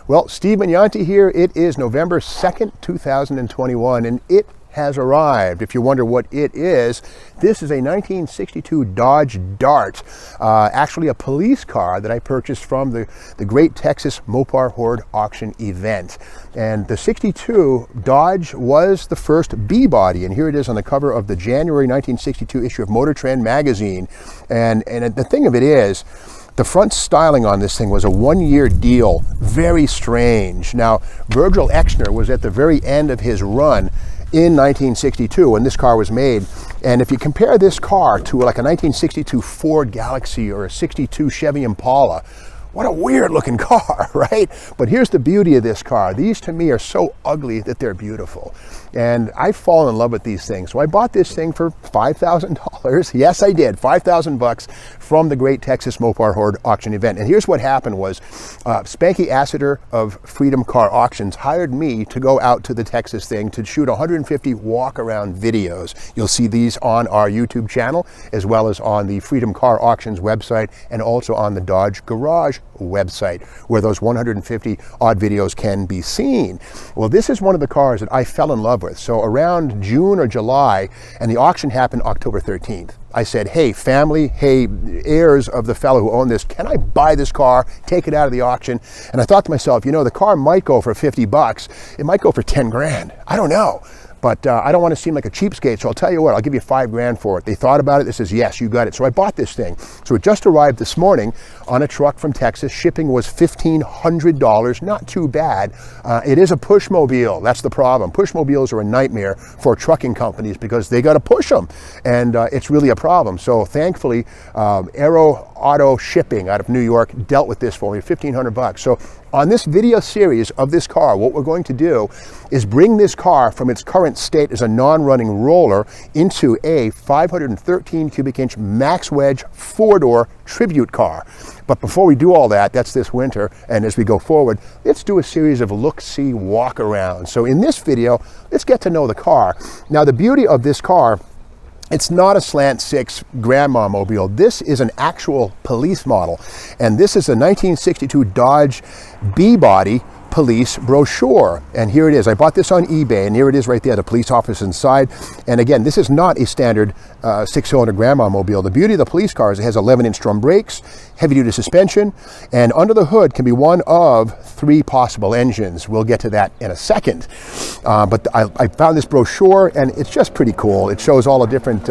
Well, Steve Magnanti here. It is November 2nd, 2021, and it has arrived. If you wonder what it is, this is a 1962 Dodge Dart, actually a police car that I purchased from the Great Texas Mopar Hoard auction event. And the 62 Dodge was the first B-body, and here it is on the cover of the January 1962 issue of Motor Trend magazine. And the thing of it is, the front styling on this thing was a one-year deal, very strange. Now, Virgil Exner was at the very end of his run in 1962 when this car was made. And if you compare this car to like a 1962 Ford Galaxy or a 62 Chevy Impala, what a weird looking car, right? But here's the beauty of this car. These to me are so ugly that they're beautiful. And I've fallen in love with these things. So I bought this thing for $5,000. Yes, I did. 5,000 bucks from the Great Texas Mopar Hoard auction event. And here's what happened was Spanky Assiter of Freedom Car Auctions hired me to go out to the Texas thing to shoot 150 walk around videos. You'll see these on our YouTube channel, as well as on the Freedom Car Auctions website, and also on the Dodge Garage website, where those 150 odd videos can be seen. Well, this is one of the cars that I fell in love with. So around June or July, and the auction happened October 13th. I said, hey, family, hey, heirs of the fellow who owned this, can I buy this car, take it out of the auction? And I thought to myself, you know, the car might go for 50 bucks. It might go for 10 grand. I don't know. But I don't want to seem like a cheapskate, so I'll tell you what, I'll give you 5 grand for it. They thought about it. They says, yes, you got it. So I bought this thing. So it just arrived this morning on a truck from Texas. Shipping was $1,500. Not too bad. It is a pushmobile. That's the problem. Pushmobiles are a nightmare for trucking companies because they got to push them, and it's really a problem. So thankfully, Aero Auto Shipping out of New York dealt with this for me, 1,500 bucks. So on this video series of this car, what we're going to do is bring this car from its current state as a non-running roller into a 513 cubic inch max wedge 4-door tribute car. But before we do all that, that's this winter, and as we go forward, let's do a series of look-see walk-arounds. So in this video, let's get to know the car. Now, the beauty of this car, it's not a slant six grandma mobile. This is an actual police model. And this is a 1962 Dodge B-body police brochure. And here it is. I bought this on eBay, and here it is right there, the police office inside. And again, this is not a standard 6-cylinder grandma mobile. The beauty of the police car is it has 11-inch drum brakes, heavy-duty suspension, and under the hood can be one of 3 possible engines. We'll get to that in a second. But I found this brochure, and it's just pretty cool. It shows all the different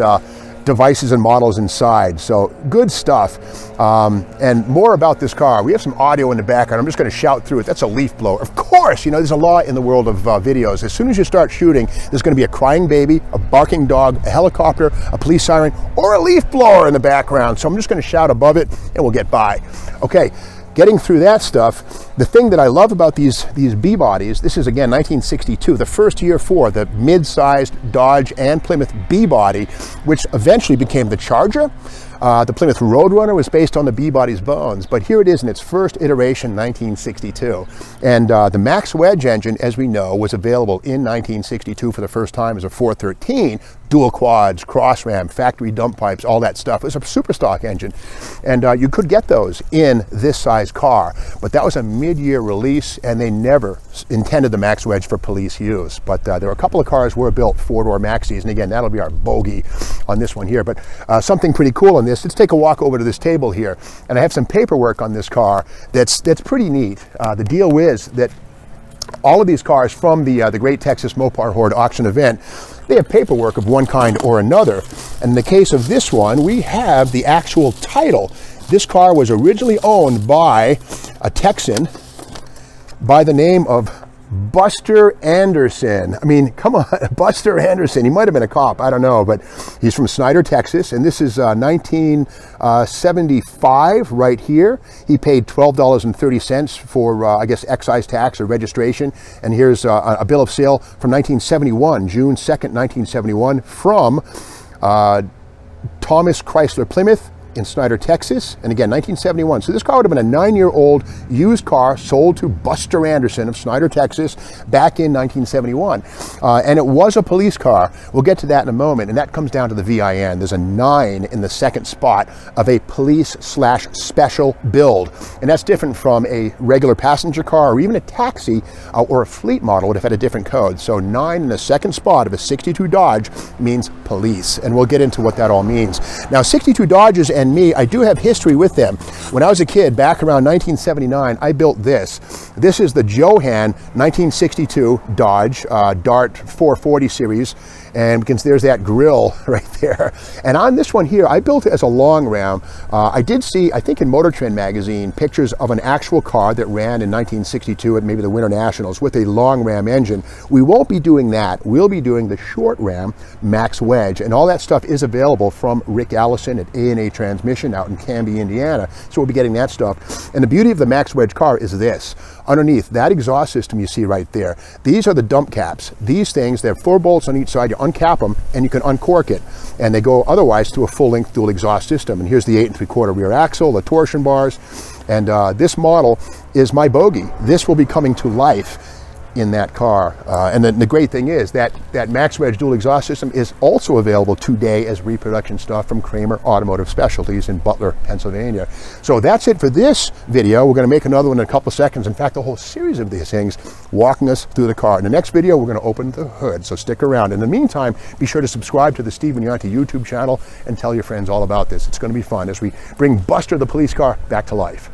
devices and models inside. So good stuff. And more about this car. We have some audio in the background. I'm just going to shout through it. That's a leaf blower. Of course, you know, there's a law in the world of videos. As soon as you start shooting, there's going to be a crying baby, a barking dog, a helicopter, a police siren, or a leaf blower in the background. So I'm just going to shout above it, and we'll get by. Okay. Getting through that stuff, the thing that I love about these B-bodies, this is again 1962, the first year for the mid-sized Dodge and Plymouth B-body, which eventually became the Charger. The Plymouth Roadrunner was based on the B-body's bones, but here it is in its first iteration, 1962. And the Max Wedge engine, as we know, was available in 1962 for the first time as a 413, dual quads, cross ram, factory dump pipes, all that stuff. It was a super stock engine. And you could get those in this size car, but that was a mid-year release, and they never intended the Max Wedge for police use. But there were a couple of cars were built 4-door Maxis, and again, that'll be our bogey on this one here. But something pretty cool on this. Let's take a walk over to this table here, and I have some paperwork on this car that's pretty neat. The deal is that all of these cars from the Great Texas Mopar Hoard auction event, they have paperwork of one kind or another. And in the case of this one, we have the actual title. This car was originally owned by a Texan by the name of Buster Anderson. I mean, come on, Buster Anderson. He might have been a cop, I don't know, but he's from Snyder, Texas, and this is 1975 right here. He paid $12.30 for, I guess, excise tax or registration, and here's a bill of sale from 1971, June 2nd, 1971, from Thomas Chrysler Plymouth in Snyder, Texas, and again, 1971. So this car would have been a 9-year-old used car sold to Buster Anderson of Snyder, Texas, back in 1971. And it was a police car. We'll get to that in a moment, and that comes down to the VIN. There's a 9 in the second spot of a police/special build, and that's different from a regular passenger car or even a taxi or a fleet model would have had a different code. So 9 in the second spot of a 62 Dodge means police, and we'll get into what that all means. Now, 62 Dodges and me, I do have history with them. When I was a kid, back around 1979, I built this. This is the Johan 1962 Dodge Dart 440 series, and there's that grill right there. And on this one here, I built it as a long ram. I did see, I think in Motor Trend magazine, pictures of an actual car that ran in 1962 at maybe the Winter Nationals with a long ram engine. We won't be doing that. We'll be doing the short ram max wedge, and all that stuff is available from Rick Allison at A&A Transmission out in Canby, Indiana. So we'll be getting that stuff. And the beauty of the max wedge car is this. Underneath that exhaust system you see right there, these are the dump caps. These things, they have 4 bolts on each side. You uncap them and you can uncork it, and they go otherwise to a full-length dual exhaust system. And here's the 8 3/4 rear axle, the torsion bars, and this model is my bogey. This will be coming to life in that car. And the great thing is that max wedge dual exhaust system is also available today as reproduction stuff from Kramer Automotive Specialties in Butler, Pennsylvania. So that's it for this video. We're going to make another one in a couple of seconds. In fact, a whole series of these things walking us through the car. In the next video, we're going to open the hood, so stick around. In the meantime, be sure to subscribe to the Steve Vignante YouTube channel and tell your friends all about this. It's going to be fun as we bring Buster the police car back to life.